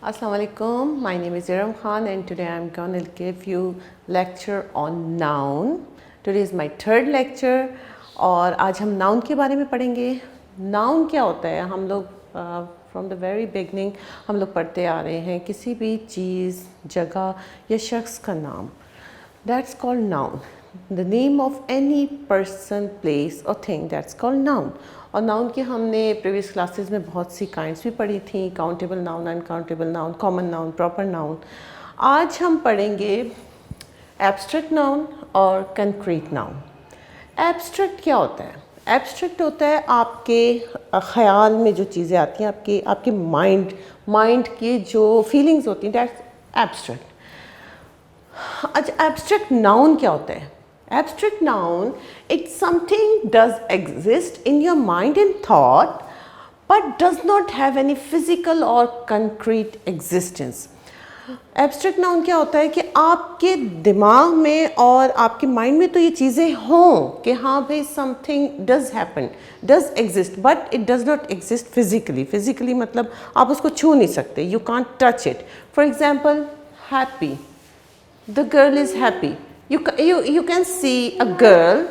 Assalamu alaikum. My name is Iram Khan and today I'm going to give you lecture on noun. Today is my third lecture और आज हम noun के बारे में पढ़ेंगे. Noun क्या होता है? हम लोग from the very beginning हम लोग पढ़ते आ रहे हैं किसी भी चीज़, जगह या शख्स का नाम. That's called noun. The name of any person, place or thing, that's called noun. और नाउन की हमने प्रीवियस क्लासेस में बहुत सी काइंड्स भी पढ़ी थी. Countable noun, uncountable noun, common noun, proper noun. आज हम पढ़ेंगे एब्स्ट्रैक्ट नाउन और कंक्रीट नाउन. एब्स्ट्रैक्ट क्या होता है? एब्स्ट्रैक्ट होता है आपके ख़याल में जो चीज़ें आती हैं, आपके माइंड की जो फीलिंग्स होती हैं, दैट्स एब्स्ट्रैक्ट. अच्छा, एब्स्ट्रैक्ट नाउन क्या होता है? Abstract noun, it's something does exist in your mind and thought but does not have any physical or concrete existence. Abstract noun क्या होता है कि आपके दिमाग में और आपके माइंड में तो ये चीज़ें हों कि हाँ भाई something does happen, does exist but it does not exist physically. Physically मतलब आप उसको छू नहीं सकते, you can't touch it. For example, happy. The girl is happy. You can see a girl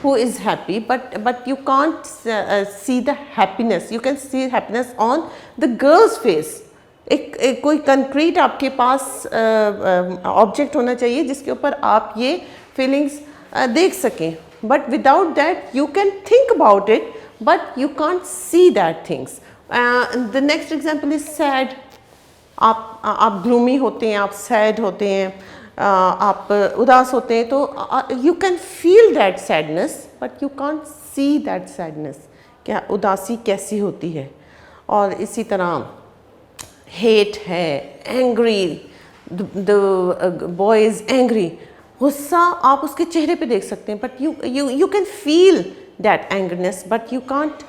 who is happy but you can't see the happiness. You can see happiness on the girl's face. एक कोई concrete आपके पास object होना चाहिए जिसके ऊपर आप ये feelings देख सकें. But without that you can think about it but you can't see that things. The next example is sad. आप gloomy होते हैं, आप sad होते हैं, आप उदास होते हैं, तो you can feel that sadness but you can't see that sadness, क्या उदासी कैसी होती है. और इसी तरह हेट है, angry, the boy is angry. गुस्सा आप उसके चेहरे पे देख सकते हैं but you can feel that angriness but you can't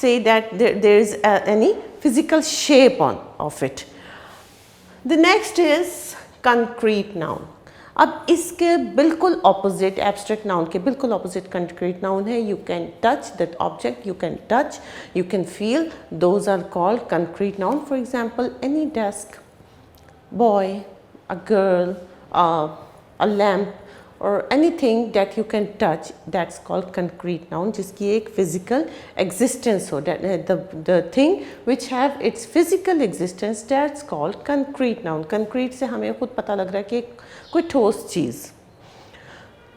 say that there is any physical shape of it. The next is concrete noun. अब इसके बिल्कुल ऑपोजिट, एब्स्ट्रैक्ट नाउन के बिल्कुल ऑपोजिट कंक्रीट नाउन है. You can touch that object, you can touch, you can feel, those are called concrete noun. For example, any desk, boy, a girl, a lamp और anything that you can touch, that's called concrete noun, जिसकी एक physical existence हो. The thing which have its physical existence, that's called concrete noun. Concrete से हमें खुद पता लग रहा है कि कोई ठोस चीज़.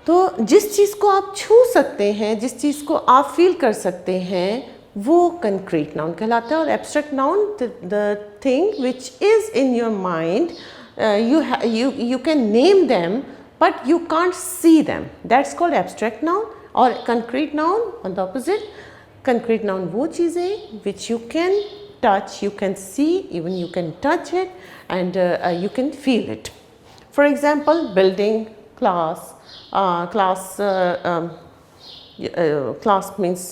तो जिस चीज़ को आप छू सकते हैं, जिस चीज़ को आप फील कर सकते हैं, वो कंक्रीट नाउन कहलाता है. और abstract noun, the thing which is in your mind, you can name them but you can't see them, that's called abstract noun. और concrete noun on the opposite, concrete noun वो चीज़ें which you can touch, you can see, even you can touch it and you can feel it. For example, building, class, class means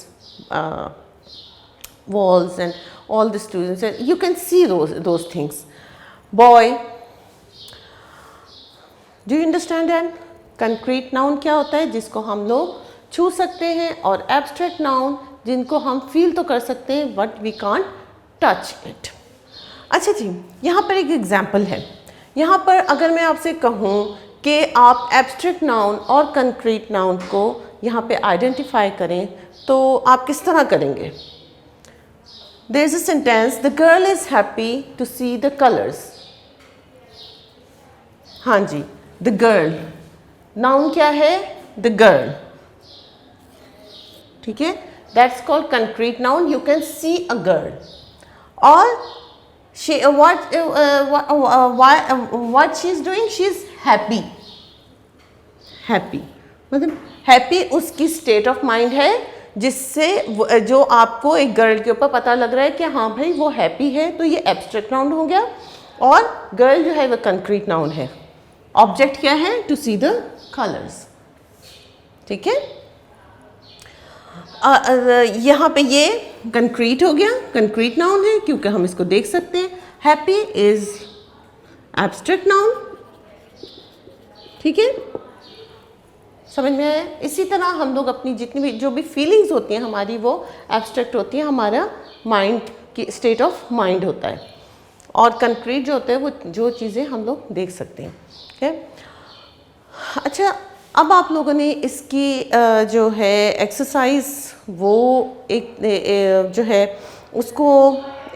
walls and all the students, and you can see those things. Boy, do you understand that? Concrete noun क्या होता है? जिसको हम लोग छू सकते हैं, और एब्स्ट्रैक्ट नाउन जिनको हम फील तो कर सकते हैं but we can't touch it. अच्छा जी, यहाँ पर एक एग्जांपल है. यहाँ पर अगर मैं आपसे कहूँ कि आप एब्स्ट्रैक्ट नाउन और कंक्रीट नाउन को यहाँ पे आइडेंटिफाई करें तो आप किस तरह करेंगे? There is a sentence, the girl is happy to see the colours. हाँ जी, द गर्ल, नाउन क्या है? The girl. ठीक है, that's called concrete noun. You can see a girl. और she what she is doing, she is happy. Happy मतलब happy उसकी state of mind है जिससे जो आपको एक गर्ल के ऊपर पता लग रहा है कि हाँ भाई वो हैप्पी है, तो ये एब्स्ट्रैक्ट नाउन हो गया. और गर्ल जो है वो कंक्रीट नाउन है. ऑब्जेक्ट क्या है? To see the colours. ठीक है, यहाँ पे ये कंक्रीट हो गया, कंक्रीट नाउन है क्योंकि हम इसको देख सकते हैं. Happy is abstract noun. ठीक है, समझ में आया? इसी तरह हम लोग अपनी जितनी भी जो भी फीलिंग्स होती हैं हमारी, वो एब्स्ट्रैक्ट होती हैं. हमारा माइंड की स्टेट ऑफ माइंड होता है. और कंक्रीट जो होता है वो जो चीज़ें हम लोग देख सकते हैं। ठीक है, अच्छा अब आप लोगों ने इसकी जो है एक्सरसाइज वो एक जो है उसको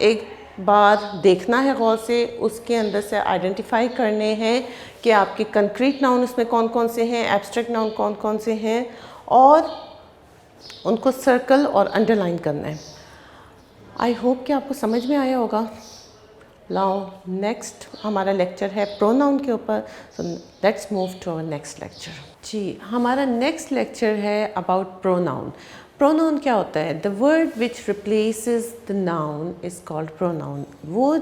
एक बार देखना है गौर से, उसके अंदर से आइडेंटिफाई करने हैं कि आपके कंक्रीट नाउन उसमें कौन कौन से हैं, एब्स्ट्रैक्ट नाउन कौन कौन से हैं, और उनको सर्कल और अंडरलाइन करना है। आई होप कि आपको समझ में आया होगा। नाउ नेक्स्ट हमारा लेक्चर है प्रोनाउन के ऊपर, so let's move to our next lecture. जी, हमारा नेक्स्ट लेक्चर है अबाउट प्रोनाउन। प्रोनाउन क्या होता है? The word which replaces the noun is called pronoun. वो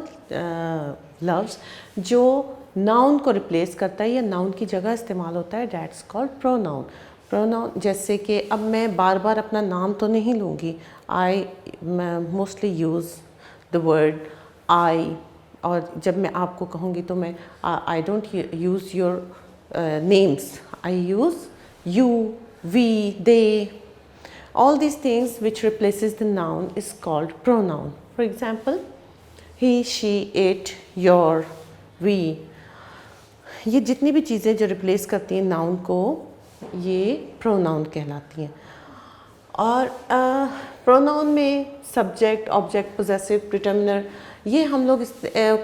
लफ्ज़ जो नाउन को रिप्लेस करता है या नाउन की जगह इस्तेमाल होता है, दैट्स कॉल्ड प्रोनाउन। प्रोनाउन जैसे कि अब मैं बार बार अपना नाम तो नहीं लूँगी, I mostly use the word I, और जब मैं आपको कहूँगी तो मैं I don't use your names, I use you, we, they. All these things which replaces the noun is called pronoun. For example, he, she, it, your, we. ये जितनी भी चीज़ें जो रिप्लेस करती हैं नाउन को, ये प्रोनाउन कहलाती हैं। और प्रोनाउन में सब्जेक्ट, ऑब्जेक्ट, पोजेसिव, डिटर्मिनर, ये हम लोग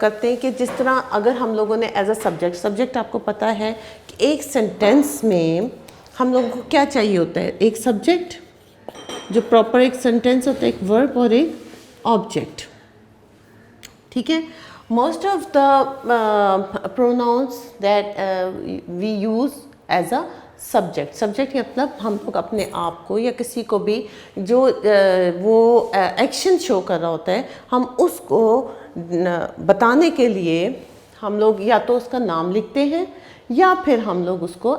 करते हैं कि जिस तरह अगर हम लोगों ने एज अ सब्जेक्ट आपको पता है कि एक सेंटेंस में हम लोगों को क्या चाहिए होता है, एक सब्जेक्ट जो प्रॉपर एक सेंटेंस होता है, एक वर्ब और एक ऑब्जेक्ट। ठीक है, most of the pronouns that we use as a subject मतलब हम लोग अपने आप को या किसी को भी जो वो एक्शन शो कर रहा होता है, हम उसको बताने के लिए हम लोग या तो उसका नाम लिखते हैं या फिर हम लोग उसको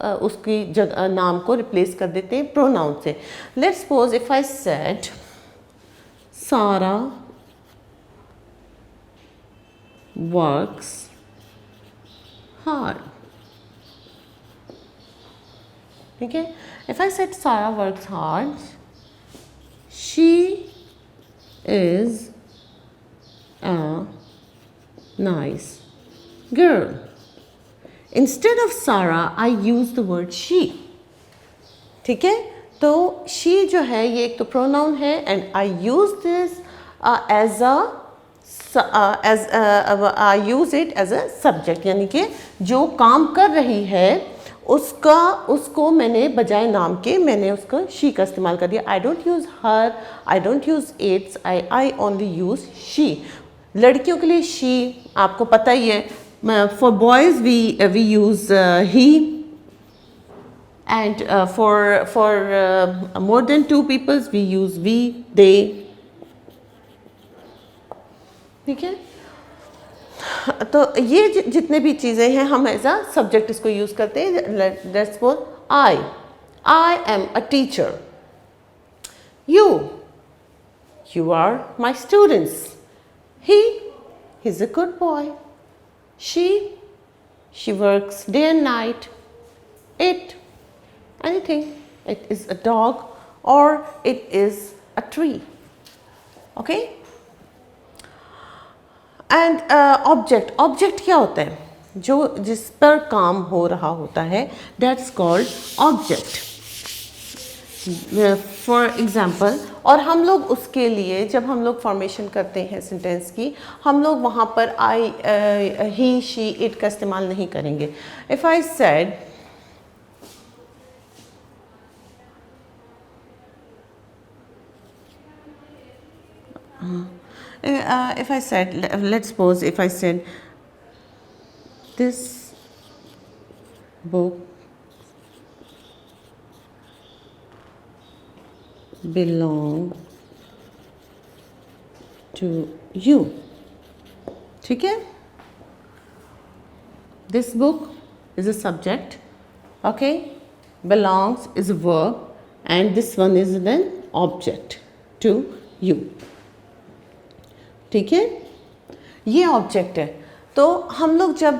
उसकी जगह नाम को रिप्लेस कर देते हैं प्रोनाउन से। Let's suppose if I said सारा वर्क्स हार्ड। ठीक है, इफ आई सेड सारा works hard, she is a nice girl. Instead of Sarah, I use the word she. ठीक है, तो she जो है ये एक तो pronoun है, and I use this I use it as a subject, यानी कि जो काम कर रही है उसको मैंने बजाय नाम के मैंने उसका she का इस्तेमाल कर दिया। I don't use her, I don't use it, I only use she. लड़कियों के लिए she आपको पता ही है। For boys we use he, and for more than two peoples we use we, they. ठीक है, तो ये जितने भी चीज़ें हैं हम एज अ सब्जेक्ट इसको यूज़ करते हैं। Let's suppose I am a teacher, you are my students, he's a good boy, she works day and night, anything, it is a dog or it is a tree. Okay, and object क्या होता है? जो जिस पर काम हो रहा होता है, that's called object. For example, और हम लोग उसके लिए जब हम लोग फॉर्मेशन करते हैं सेंटेंस की, हम लोग वहाँ पर आई, ही, शी, इट का इस्तेमाल नहीं करेंगे। If I said let's suppose if I said this book belong to you. ठीक है, this book is a subject, okay, belongs is a verb, and this one is an object to you. ठीक है, ये object है। तो हम लोग जब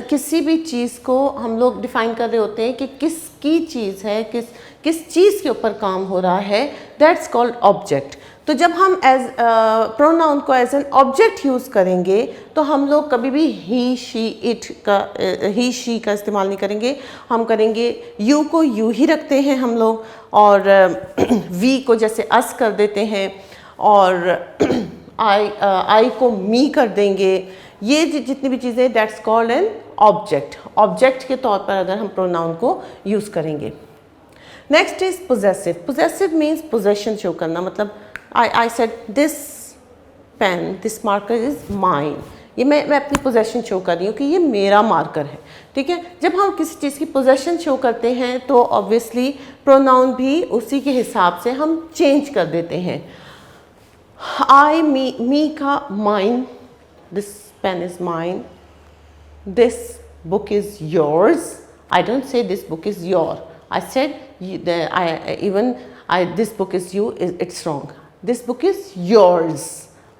किसी भी चीज़ को हम लोग डिफ़ाइन कर रहे होते हैं कि किसकी चीज़ है, किस चीज़ के ऊपर काम हो रहा है, दैट्स कॉल्ड ऑब्जेक्ट। तो जब हम एज प्रोनाउन को एज एन ऑब्जेक्ट यूज़ करेंगे तो हम लोग कभी भी ही शी इट का ही शी का इस्तेमाल नहीं करेंगे। हम करेंगे यू को यू ही रखते हैं हम लोग, और वी को जैसे अस कर देते हैं, और आई को मी कर देंगे। ये जितनी भी चीज़ें that's called an object. Object के तौर पर अगर हम प्रोनाउन को यूज़ करेंगे। Next is possessive. Possessive means possession show करना, मतलब I said this pen, this marker is mine। ये मैं अपनी पोजेशन शो कर रही हूँ कि ये मेरा मार्कर है, ठीक है। जब हम किसी चीज़ की पोजेशन शो करते हैं तो ऑब्वियसली प्रोनाउन भी उसी के हिसाब से हम चेंज कर देते हैं। आई मी का mine, this pen is mine, this book is yours. I don't say this book is your, I said this book is you, it's wrong. This book is yours,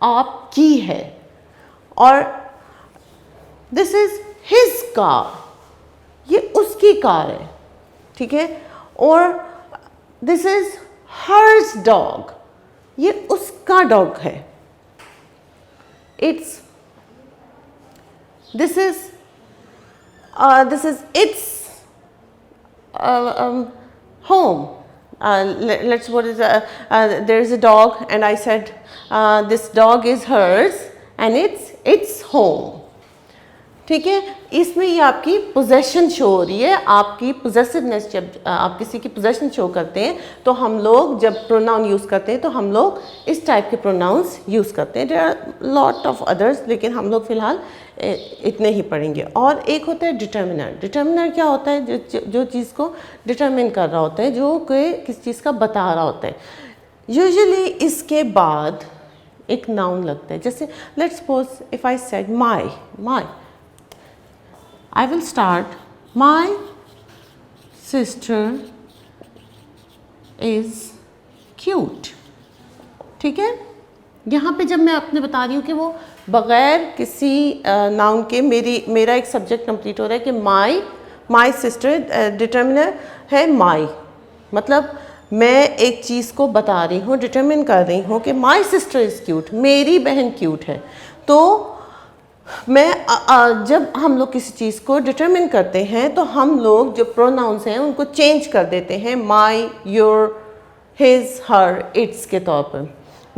आपकी है। और this is his car, ये उसकी car है, ठीक है। और this is hers dog, ये उसका डॉग है। It's this is it's home। Let's what is there is a dog and I said this dog is hers and it's home, ठीक है। इसमें ये आपकी पोजेशन शो हो रही है, आपकी पोजेसिवनेस। जब आप किसी की पोजेशन शो करते हैं तो हम लोग जब प्रोनाउन यूज़ करते हैं तो हम लोग इस टाइप के प्रोनाउंस यूज़ करते हैं। There are lot of others, लेकिन हम लोग फ़िलहाल इतने ही पढ़ेंगे। और एक होता है डिटर्मिनर। डिटर्मिनर क्या होता है? जो चीज़ को डिटर्मिन कर रहा होता है, जो कोई किसी चीज़ का बता रहा होता है। यूजुअली इसके बाद एक नाउन लगता है। जैसे let's suppose if I said my, I will start, my sister is cute, ठीक है। यहाँ पे जब मैं अपने बता रही हूँ कि वो बग़ैर किसी नाउन के मेरा एक सब्जेक्ट कंप्लीट हो रहा है कि माई सिस्टर, डिटर्मिनर है माई, मतलब मैं एक चीज़ को बता रही हूँ, डिटर्मिन कर रही हूँ कि माई सिस्टर इज़ क्यूट, मेरी बहन क्यूट है। तो जब हम लोग किसी चीज़ को डिटरमिन करते हैं तो हम लोग जो प्रोनाउंस हैं उनको चेंज कर देते हैं माई, योर, हिज, हर, इट्स के तौर पर।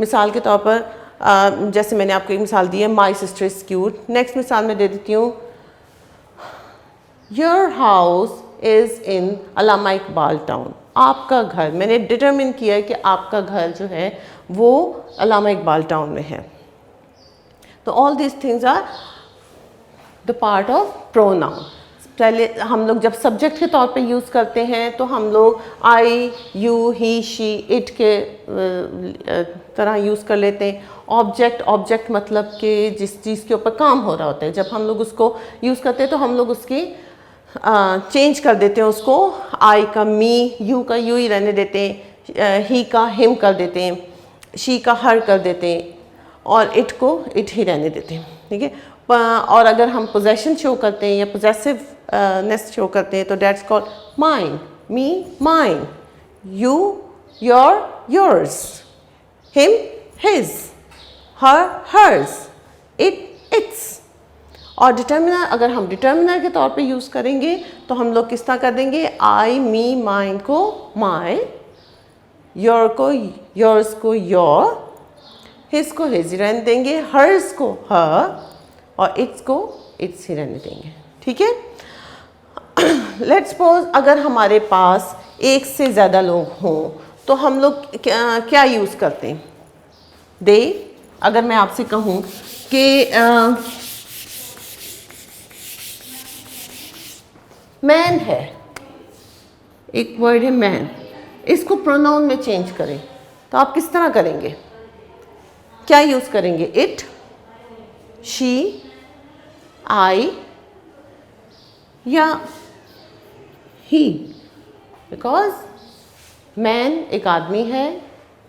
मिसाल के तौर पर जैसे मैंने आपको एक मिसाल दी है, my sister is cute. Next मिसाल मैं दे देती हूँ, your house is in Allama Iqbal town. आपका घर, मैंने डिटरमिन किया है कि आपका घर जो है वो अल्लामा इकबाल टाउन में है। तो all this things are the part of pronoun. पहले हम लोग जब सब्जेक्ट के तौर पे यूज़ करते हैं तो हम लोग आई, यू, ही, शी, इट के तरह यूज़ कर लेते हैं। ऑब्जेक्ट मतलब कि जिस चीज़ के ऊपर काम हो रहा होता है, जब हम लोग उसको यूज़ करते हैं तो हम लोग उसकी चेंज कर देते हैं उसको। आई का मी, यू का यू ही रहने देते हैं, ही का हिम कर देते हैं, शी का हर कर देते हैं, और इट को इट ही रहने देते हैं, ठीक है। और अगर हम पोजेशन शो करते हैं या पोजेसिवनेस शो करते हैं तो that's called mine, me, mine, you, your, yours, him, his, her, hers, it, its. और डिटर्मिनर, अगर हम डिटर्मिनर के तौर पे यूज़ करेंगे तो हम लोग किस तरह कर देंगे, आई, मी, माइन को माई, योर को योर्स को योर, हिज को हिज रहने देंगे, हर्स को हर, और इट्स को इट्स ही रहने देंगे, ठीक है। लेट्स सपोज अगर हमारे पास एक से ज़्यादा लोग हों तो हम लोग क्या यूज़ करते हैं? दे। अगर मैं आपसे कहूँ कि मैन है, एक वर्ड है मैन, इसको प्रोनाउन में चेंज करें तो आप किस तरह करेंगे? क्या यूज़ करेंगे? इट, शी, आई या ही? बिकॉज मैन एक आदमी है,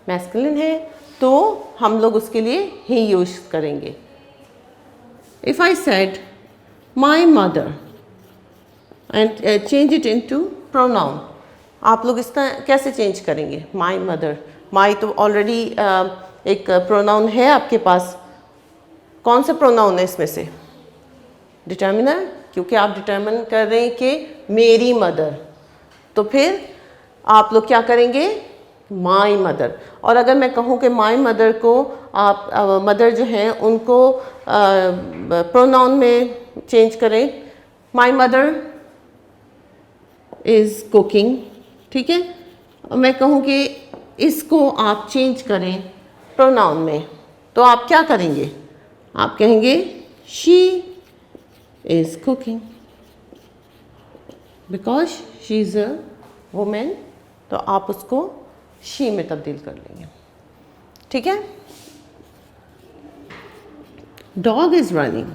मैस्कुलिन है, तो हम लोग उसके लिए ही यूज़ करेंगे। If I said my mother and change it into pronoun, आप लोग इस तरह कैसे चेंज करेंगे? माई मदर, माई तो ऑलरेडी एक प्रोनाउन है आपके पास, कौन सा प्रोनाउन है इसमें से? डिटर्मिनर, क्योंकि आप डिटर्मिन कर रहे हैं कि मेरी मदर, तो फिर आप लोग क्या करेंगे? My mother. और अगर मैं कहूँ कि माई मदर को आप मदर जो हैं उनको प्रोनाउन में चेंज करें, माई मदर इज़ कुकिंग, ठीक है। और मैं कहूँ कि इसको आप चेंज करें प्रोनाउन में, तो आप क्या करेंगे? आप कहेंगे she is cooking because she is a women, तो आप उसको शी में तब्दील कर लेंगे, ठीक है। Dog is running,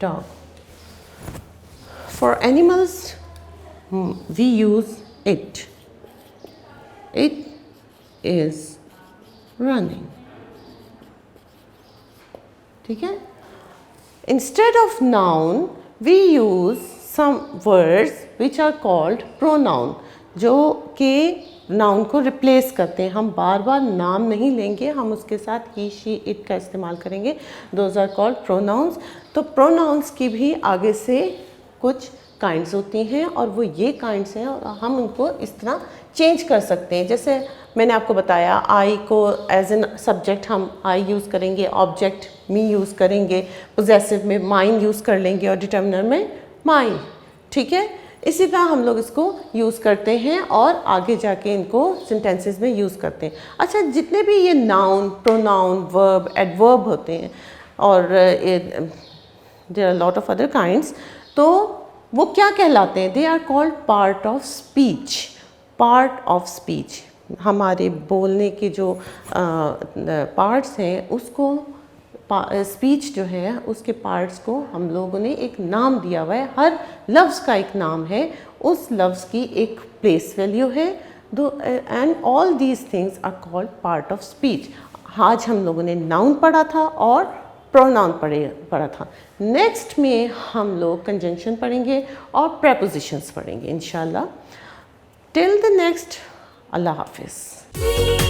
dog. For animals we use it, it is running, ठीक है। Instead of noun we use some words which are called pronoun, जो कि नाउन को रिप्लेस करते हैं। हम बार बार नाम नहीं लेंगे, हम उसके साथ ही शी इट का इस्तेमाल करेंगे। Those are called pronouns. तो प्रोनाउंस की भी आगे से कुछ काइंड्स होती हैं और वो ये काइंड्स हैं और हम उनको इस तरह चेंज कर सकते हैं। जैसे मैंने आपको बताया, आई को एज एन सब्जेक्ट हम आई यूज़ करेंगे, ऑब्जेक्ट मी यूज़ करेंगे, पोजेसिव में माइन यूज़ कर लेंगे और डिटर्मिनर में माई, ठीक है। इसी तरह हम लोग इसको यूज़ करते हैं और आगे जाके इनको सेंटेंसेस में यूज़ करते हैं। अच्छा, जितने भी ये नाउन, प्रोनाउन, वर्ब, एडवर्ब होते हैं और there are lot of other kinds, तो वो क्या कहलाते हैं? They are called part of speech, part of speech. हमारे बोलने के जो पार्ट्स हैं उसको, स्पीच जो है उसके पार्ट्स को हम लोगों ने एक नाम दिया हुआ है। हर लफ्ज़ का एक नाम है, उस लफ्ज़ की एक प्लेस वैल्यू है, and all these things are called part of speech. आज हम लोगों ने नाउन पढ़ा था और प्रोनाउन पढ़ा था। नेक्स्ट में हम लोग कंजंक्शन पढ़ेंगे और प्रेपोजिशंस पढ़ेंगे इंशाल्लाह। टिल द नेक्स्ट, अल्लाह हाफिज़।